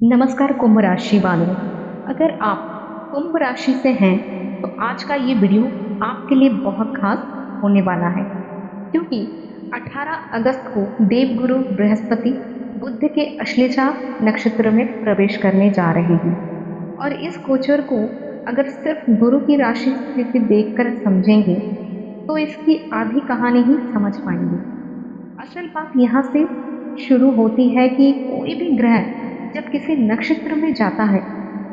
नमस्कार कुंभ राशि वालों। अगर आप कुंभ राशि से हैं तो आज का ये वीडियो आपके लिए बहुत खास होने वाला है, क्योंकि 18 अगस्त को देवगुरु बृहस्पति बुध के अश्लेषा नक्षत्र में प्रवेश करने जा रहे हैं। और इस गोचर को अगर सिर्फ गुरु की राशि स्थिति देखकर समझेंगे तो इसकी आधी कहानी ही समझ पाएंगे। असल बात यहाँ से शुरू होती है कि कोई भी ग्रह जब किसी नक्षत्र में जाता है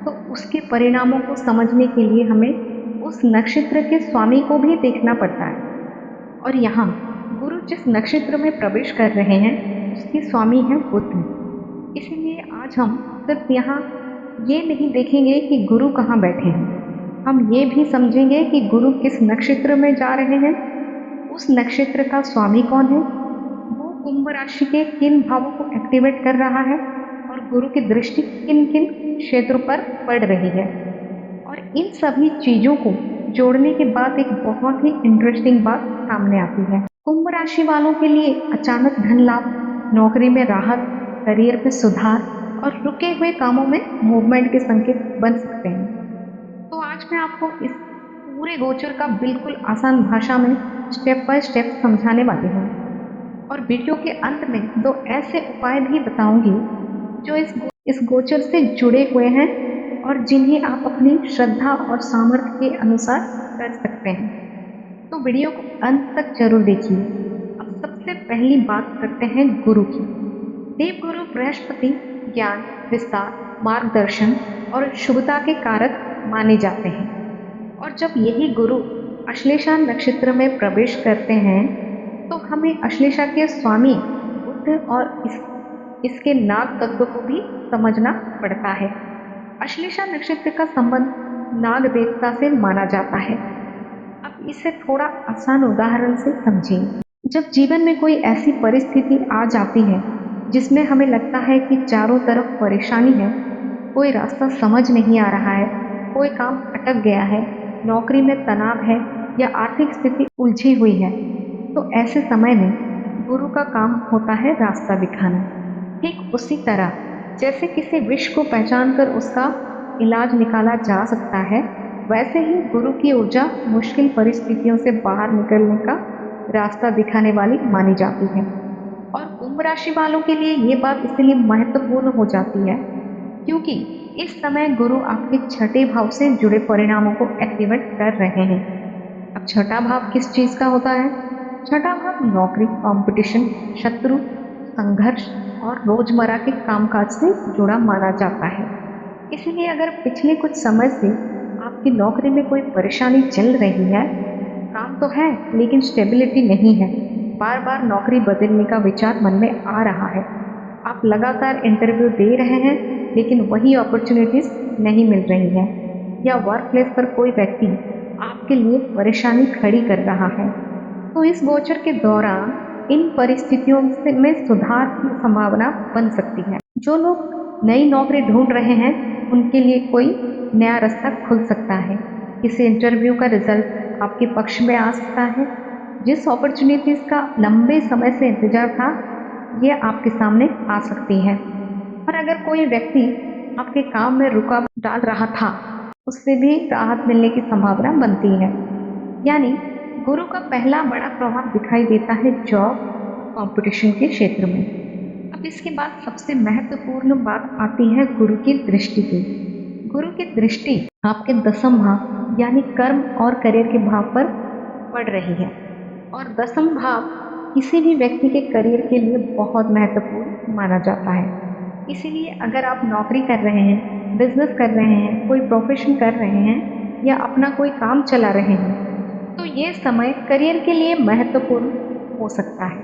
तो उसके परिणामों को समझने के लिए हमें उस नक्षत्र के स्वामी को भी देखना पड़ता है। और यहाँ गुरु जिस नक्षत्र में प्रवेश कर रहे हैं उसके स्वामी है बुध। इसीलिए आज हम सिर्फ यहाँ ये नहीं देखेंगे कि गुरु कहाँ बैठे हैं, हम ये भी समझेंगे कि गुरु किस नक्षत्र में जा रहे हैं, उस नक्षत्र का स्वामी कौन है, वो कुंभ राशि के किन भावों को एक्टिवेट कर रहा है और गुरु की दृष्टि किन किन क्षेत्रों पर पड़ रही है। और इन सभी चीजों को जोड़ने के बाद एक बहुत ही इंटरेस्टिंग बात सामने आती है। कुंभ राशि वालों के लिए अचानक धन लाभ, नौकरी में राहत, करियर में सुधार और रुके हुए कामों में मूवमेंट के संकेत बन सकते हैं। तो आज मैं आपको इस पूरे गोचर का बिल्कुल आसान भाषा में स्टेप बाय स्टेप समझाने वाली हूँ। और वीडियो के अंत में दो ऐसे उपाय भी बताऊंगी जो इस गोचर से जुड़े हुए हैं और जिन्हें आप अपनी श्रद्धा और सामर्थ्य के अनुसार कर सकते हैं। तो वीडियो को अंत तक जरूर देखिए। अब सबसे पहली बात करते हैं गुरु की। देवगुरु बृहस्पति ज्ञान, विस्तार, मार्गदर्शन और शुभता के कारक माने जाते हैं। और जब यही गुरु अश्लेषा नक्षत्र में प्रवेश करते हैं तो हमें अश्लेषा के स्वामी बुध और इसके नाग तत्व को भी समझना पड़ता है। अश्लेषा नक्षत्र का संबंध नाग देवता से माना जाता है। अब इसे थोड़ा आसान उदाहरण से समझिए। जब जीवन में कोई ऐसी परिस्थिति आ जाती है जिसमें हमें लगता है कि चारों तरफ परेशानी है, कोई रास्ता समझ नहीं आ रहा है, कोई काम अटक गया है, नौकरी में तनाव है या आर्थिक स्थिति उलझी हुई है, तो ऐसे समय में गुरु का काम होता है रास्ता दिखाना। ठीक उसी तरह जैसे किसी विष को पहचान कर उसका इलाज निकाला जा सकता है, वैसे ही गुरु की ऊर्जा मुश्किल परिस्थितियों से बाहर निकलने का रास्ता दिखाने वाली मानी जाती है। और कुंभ राशि वालों के लिए ये बात इसलिए महत्वपूर्ण हो जाती है क्योंकि इस समय गुरु आपके छठे भाव से जुड़े परिणामों को एक्टिवेट कर रहे हैं। अब छठा भाव किस चीज का होता है? छठा भाव नौकरी, कंपटीशन, शत्रु, संघर्ष और रोजमर्रा के कामकाज से जुड़ा माना जाता है। इसलिए अगर पिछले कुछ समय से आपकी नौकरी में कोई परेशानी चल रही है, काम तो है लेकिन स्टेबिलिटी नहीं है, बार बार नौकरी बदलने का विचार मन में आ रहा है, आप लगातार इंटरव्यू दे रहे हैं लेकिन वही अपॉर्चुनिटीज नहीं मिल रही है, या वर्क प्लेस पर कोई व्यक्ति आपके लिए परेशानी खड़ी कर रहा है, तो इस गोचर के दौरान इन परिस्थितियों में सुधार की संभावना बन सकती है। जो लोग नई नौकरी ढूंढ रहे हैं उनके लिए कोई नया रास्ता खुल सकता है, किसी इंटरव्यू का रिजल्ट आपके पक्ष में आ सकता है, जिस अपॉर्चुनिटीज का लंबे समय से इंतजार था ये आपके सामने आ सकती है। और अगर कोई व्यक्ति आपके काम में रुकावट डाल रहा था, उससे भी राहत मिलने की संभावना बनती है। यानी गुरु का पहला बड़ा प्रभाव दिखाई देता है जॉब, कंपटीशन के क्षेत्र में। अब इसके बाद सबसे महत्वपूर्ण बात आती है गुरु की दृष्टि की। गुरु की दृष्टि आपके दसम भाव यानी कर्म और करियर के भाव पर पड़ रही है। और दसम भाव किसी भी व्यक्ति के करियर के लिए बहुत महत्वपूर्ण माना जाता है। इसीलिए अगर आप नौकरी कर रहे हैं, बिजनेस कर रहे हैं, कोई प्रोफेशन कर रहे हैं या अपना कोई काम चला रहे हैं, तो ये समय करियर के लिए महत्वपूर्ण हो सकता है।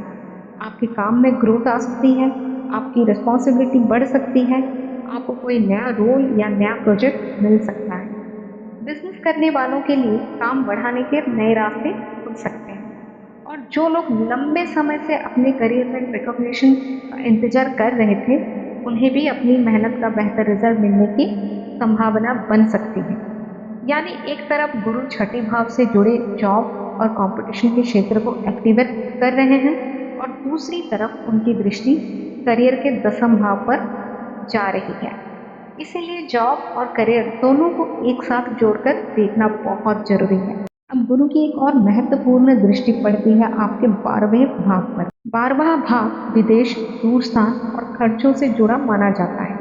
आपके काम में ग्रोथ आ सकती है, आपकी रिस्पॉन्सिबिलिटी बढ़ सकती है, आपको कोई नया रोल या नया प्रोजेक्ट मिल सकता है। बिजनेस करने वालों के लिए काम बढ़ाने के नए रास्ते खुल सकते हैं। और जो लोग लंबे समय से अपने करियर में रिकॉग्निशन का इंतजार कर रहे थे, उन्हें भी अपनी मेहनत का बेहतर रिजल्ट मिलने की संभावना बन सकती है। यानी एक तरफ गुरु छठे भाव से जुड़े जॉब और कंपटीशन के क्षेत्र को एक्टिवेट कर रहे हैं और दूसरी तरफ उनकी दृष्टि करियर के दसम भाव पर जा रही है। इसीलिए जॉब और करियर दोनों को एक साथ जोड़कर देखना बहुत जरूरी है। अब गुरु की एक और महत्वपूर्ण दृष्टि पड़ती है आपके 12वें भाव पर। 12वां भाव विदेश, दूर स्थान और खर्चों से जुड़ा माना जाता है।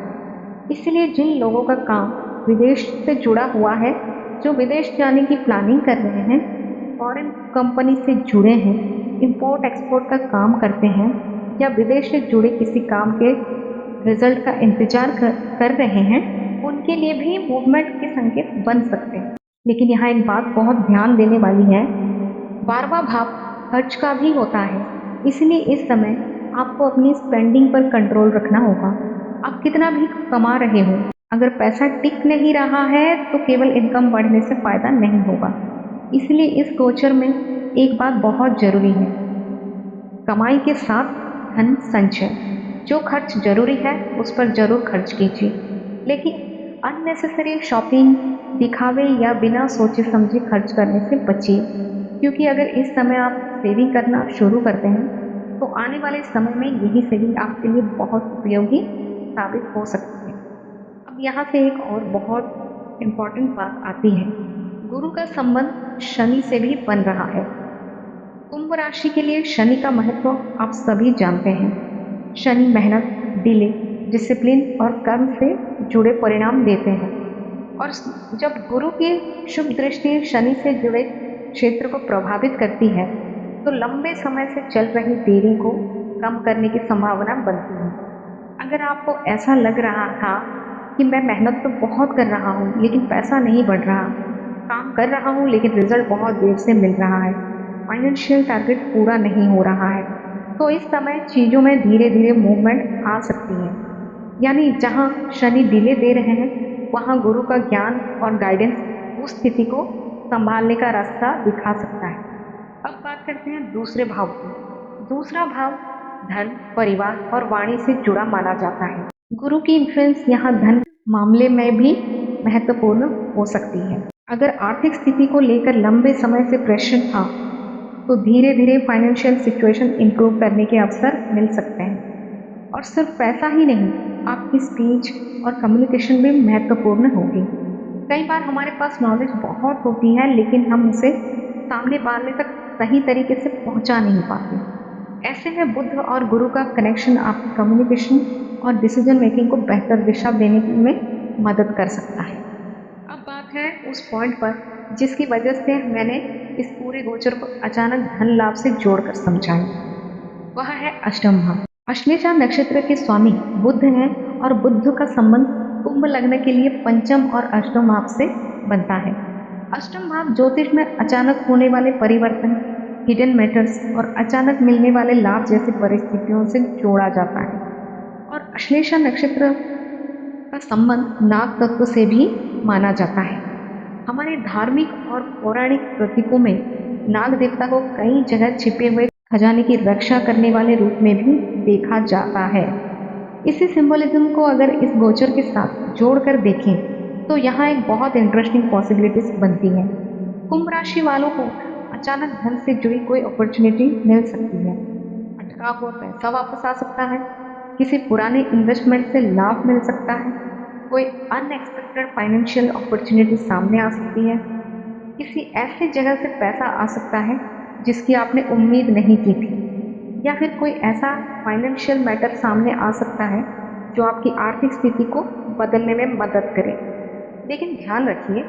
इसलिए जिन लोगों का काम विदेश से जुड़ा हुआ है, जो विदेश जाने की प्लानिंग कर रहे हैं, फॉरेन कंपनी से जुड़े हैं, इंपोर्ट एक्सपोर्ट का काम करते हैं या विदेश से जुड़े किसी काम के रिजल्ट का इंतजार कर रहे हैं, उनके लिए भी मूवमेंट के संकेत बन सकते हैं। लेकिन यहाँ एक बात बहुत ध्यान देने वाली है, 12वां भाव खर्च का भी होता है। इसलिए इस समय आपको अपनी स्पेंडिंग पर कंट्रोल रखना होगा। आप कितना भी कमा रहे हो, अगर पैसा टिक नहीं रहा है तो केवल इनकम बढ़ने से फायदा नहीं होगा। इसलिए इस गोचर में एक बात बहुत जरूरी है, कमाई के साथ धन संचय। जो खर्च जरूरी है उस पर जरूर खर्च कीजिए, लेकिन अननेसेसरी शॉपिंग, दिखावे या बिना सोचे समझे खर्च करने से बचिए, क्योंकि अगर इस समय आप सेविंग करना शुरू करते हैं तो आने वाले समय में यही सेविंग आपके लिए बहुत उपयोगी साबित हो सकती है। अब यहाँ से एक और बहुत इम्पोर्टेंट बात आती है, गुरु का संबंध शनि से भी बन रहा है। कुंभ राशि के लिए शनि का महत्व आप सभी जानते हैं। शनि मेहनत, डिले, डिसिप्लिन और कर्म से जुड़े परिणाम देते हैं। और जब गुरु की शुभ दृष्टि शनि से जुड़े क्षेत्र को प्रभावित करती है तो लंबे समय से चल रही देरी को कम करने की संभावना बनती है। अगर आपको ऐसा लग रहा था कि मैं मेहनत तो बहुत कर रहा हूँ लेकिन पैसा नहीं बढ़ रहा, काम कर रहा हूँ लेकिन रिजल्ट बहुत देर से मिल रहा है, फाइनेंशियल टारगेट पूरा नहीं हो रहा है, तो इस समय चीज़ों में धीरे धीरे मूवमेंट आ सकती है। यानी जहाँ शनि डिले दे रहे हैं वहाँ गुरु का ज्ञान और गाइडेंस उस स्थिति को संभालने का रास्ता दिखा सकता है। अब बात करते हैं दूसरे भाव की। दूसरा भाव धन, परिवार और वाणी से जुड़ा माना जाता है। गुरु की इन्फ्लुएंस यहाँ धन मामले में भी महत्वपूर्ण हो सकती है। अगर आर्थिक स्थिति को लेकर लंबे समय से प्रेशर था तो धीरे धीरे फाइनेंशियल सिचुएशन इंप्रूव करने के अवसर मिल सकते हैं। और सिर्फ पैसा ही नहीं, आपकी स्पीच और कम्युनिकेशन भी महत्वपूर्ण होगी। कई बार हमारे पास नॉलेज बहुत होती है लेकिन हम उसे सामने वाले तक सही तरीके से पहुंचा नहीं पाते। ऐसे में बुध और गुरु का कनेक्शन आपकी कम्युनिकेशन और डिसीजन मेकिंग को बेहतर दिशा देने में मदद कर सकता है। अब बात है उस पॉइंट पर जिसकी वजह से मैंने इस पूरे गोचर को अचानक धन लाभ से जोड़कर समझाया, वह है अष्टम भाव। अश्लेषा नक्षत्र के स्वामी बुध हैं और बुध का संबंध कुंभ लग्न के लिए पंचम और अष्टम भाव से बनता है। अष्टम भाव ज्योतिष में अचानक होने वाले परिवर्तन, हिडन मैटर्स और अचानक मिलने वाले लाभ जैसी परिस्थितियों से जोड़ा जाता है। और अश्लेषा नक्षत्र का संबंध नाग तत्व से भी माना जाता है। हमारे धार्मिक और पौराणिक प्रतीकों में नाग देवता को कई जगह छिपे हुए खजाने की रक्षा करने वाले रूप में भी देखा जाता है। इसी सिंबलिज्म को अगर इस गोचर के साथ जोड़कर देखें तो यहाँ एक बहुत इंटरेस्टिंग पॉसिबिलिटीज बनती है। कुंभ राशि वालों को अचानक धन से जुड़ी कोई अपॉर्चुनिटी मिल सकती है। अटका हुआ पैसा वापस आ सकता है, किसी पुराने इन्वेस्टमेंट से लाभ मिल सकता है, कोई अनएक्सपेक्टेड फाइनेंशियल अपॉर्चुनिटी सामने आ सकती है, किसी ऐसी जगह से पैसा आ सकता है जिसकी आपने उम्मीद नहीं की थी, या फिर कोई ऐसा फाइनेंशियल मैटर सामने आ सकता है जो आपकी आर्थिक स्थिति को बदलने में मदद करे। लेकिन ध्यान रखिए,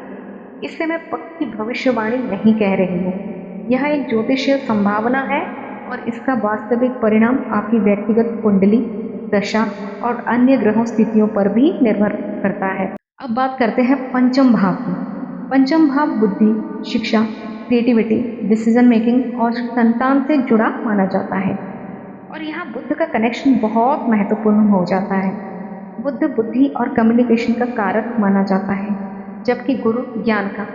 इससे मैं पक्की भविष्यवाणी नहीं कह रही हूँ। यह एक ज्योतिषीय संभावना है और इसका वास्तविक परिणाम आपकी व्यक्तिगत कुंडली, दशा और अन्य ग्रहों स्थितियों पर भी निर्भर करता है। अब बात करते हैं पंचम भाव की। पंचम भाव बुद्धि, शिक्षा, क्रिएटिविटी, डिसीजन मेकिंग और संतान से जुड़ा माना जाता है। और यहाँ बुद्ध का कनेक्शन बहुत महत्वपूर्ण हो जाता है। बुद्ध बुद्धि और कम्युनिकेशन का कारक माना जाता है, जबकि गुरु ज्ञान का।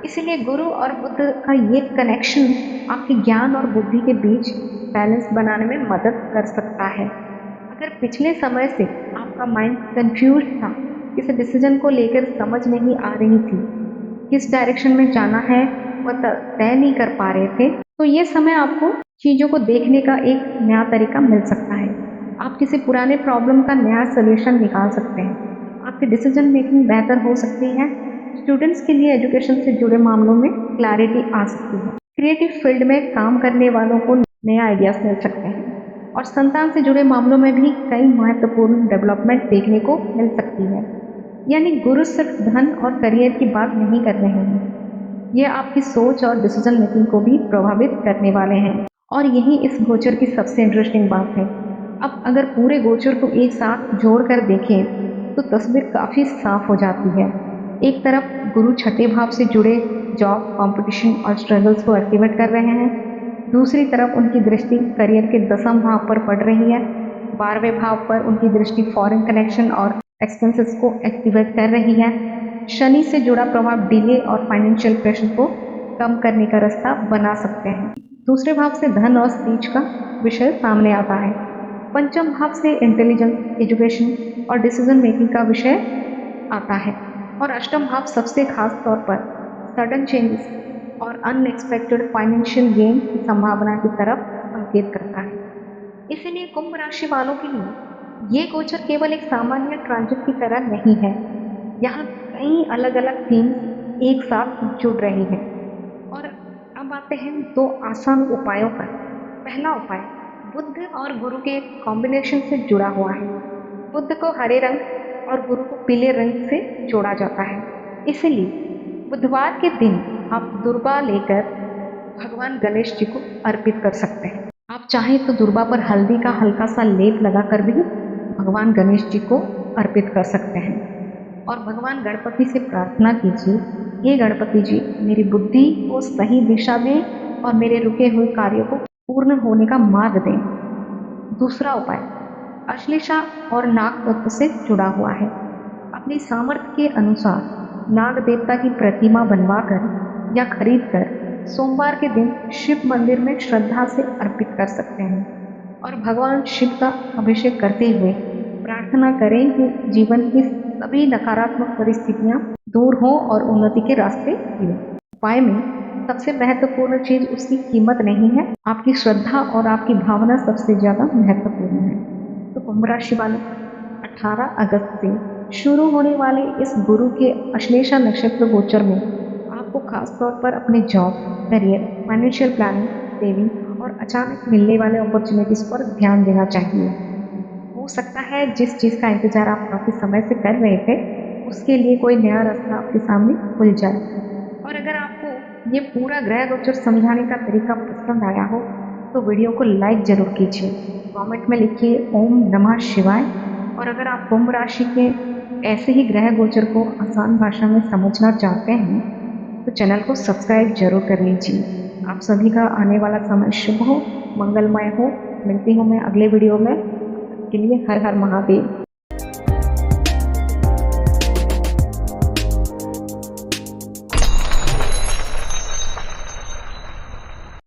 इसलिए गुरु और बुद्ध का ये कनेक्शन आपके ज्ञान और बुद्धि के बीच बैलेंस बनाने में मदद कर सकता है। अगर पिछले समय से आपका माइंड कंफ्यूज था, किसी डिसीजन को लेकर समझ नहीं आ रही थी, किस डायरेक्शन में जाना है वह तय नहीं कर पा रहे थे, तो ये समय आपको चीज़ों को देखने का एक नया तरीका मिल सकता है। आप किसी पुराने प्रॉब्लम का नया सोल्यूशन निकाल सकते हैं। आप आपकी डिसीजन मेकिंग बेहतर हो सकती है। स्टूडेंट्स के लिए एजुकेशन से जुड़े मामलों में क्लैरिटी आ सकती है। क्रिएटिव फील्ड में काम करने वालों को नए आइडियाज मिल सकते हैं और संतान से जुड़े मामलों में भी कई महत्वपूर्ण डेवलपमेंट देखने को मिल सकती है। यानी गुरु सिर्फ धन और करियर की बात नहीं कर रहे हैं, ये आपकी सोच और डिसीजन मेकिंग को भी प्रभावित करने वाले हैं। और यही इस गोचर की सबसे इंटरेस्टिंग बात है। अब अगर पूरे गोचर को एक साथ जोड़कर देखें तो तस्वीर काफ़ी साफ हो जाती है। एक तरफ गुरु छठे भाव से जुड़े जॉब, कंपटीशन और स्ट्रगल्स को एक्टिवेट कर रहे हैं। दूसरी तरफ उनकी दृष्टि करियर के दसम भाव पर पड़ रही है। 12वें भाव पर उनकी दृष्टि फॉरेन कनेक्शन और एक्सपेंसेस को एक्टिवेट कर रही है। शनि से जुड़ा प्रभाव डिले और फाइनेंशियल प्रेशर को कम करने का रास्ता बना सकते हैं। दूसरे भाव से धन और स्पीच का विषय सामने आता है। पंचम भाव से इंटेलिजेंस, एजुकेशन और डिसीजन मेकिंग का विषय आता है। और अष्टम भाव सबसे खास तौर पर सडन चेंजेस और अनएक्सपेक्टेड फाइनेंशियल गेन की संभावना की तरफ संकेत करता है। इसीलिए कुंभ राशि वालों के लिए ये गोचर केवल एक सामान्य ट्रांजिट की तरह नहीं है। यहाँ कई अलग अलग थीम्स एक साथ जुड़ रही हैं। और अब आते हैं दो आसान उपायों पर। पहला उपाय बुध और गुरु के कॉम्बिनेशन से जुड़ा हुआ है। बुध को हरे रंग और गुरु को पीले रंग से जोड़ा जाता है। इसलिए बुधवार के दिन आप दुर्बा लेकर भगवान गणेश जी को अर्पित कर सकते हैं। आप चाहें तो दुर्बा पर हल्दी का हल्का सा लेप लगाकर भी भगवान गणेश जी को अर्पित कर सकते हैं। और भगवान गणपति से प्रार्थना कीजिए, हे गणपति जी, मेरी बुद्धि को सही दिशा दें और मेरे रुके हुए कार्यों को पूर्ण होने का मार्ग दें। दूसरा उपाय अश्लेषा और नाग तत्व से जुड़ा हुआ है। अपनी सामर्थ्य के अनुसार नाग देवता की प्रतिमा बनवाकर या खरीदकर सोमवार के दिन शिव मंदिर में श्रद्धा से अर्पित कर सकते हैं और भगवान शिव का अभिषेक करते हुए प्रार्थना करें कि जीवन की सभी नकारात्मक परिस्थितियां दूर हों और उन्नति के रास्ते मिलें। उपाय में सबसे महत्वपूर्ण चीज उसकी कीमत नहीं है, आपकी श्रद्धा और आपकी भावना सबसे ज्यादा महत्वपूर्ण है। तो कुंभ राशि वालों 18 अगस्त से शुरू होने वाले इस गुरु के अश्लेषा नक्षत्र गोचर में आपको खास तौर पर अपने job, career, financial planning, saving और अचानक मिलने वाले अपॉर्चुनिटीज पर ध्यान देना चाहिए। हो सकता है जिस चीज़ का इंतजार आप काफ़ी समय से कर रहे थे उसके लिए कोई नया रास्ता आपके सामने खुल जाए। और अगर आपको ये पूरा ग्रह गोचर समझाने का तरीका पसंद आया हो तो वीडियो को लाइक जरूर कीजिए, कमेंट में लिखिए ओम नमः शिवाय। और अगर आप कुंभ राशि के ऐसे ही ग्रह गोचर को आसान भाषा में समझना चाहते हैं तो चैनल को सब्सक्राइब जरूर कर लीजिए। आप सभी का आने वाला समय शुभ हो, मंगलमय हो। मिलती हूँ मैं अगले वीडियो में। के लिए हर हर महादेव।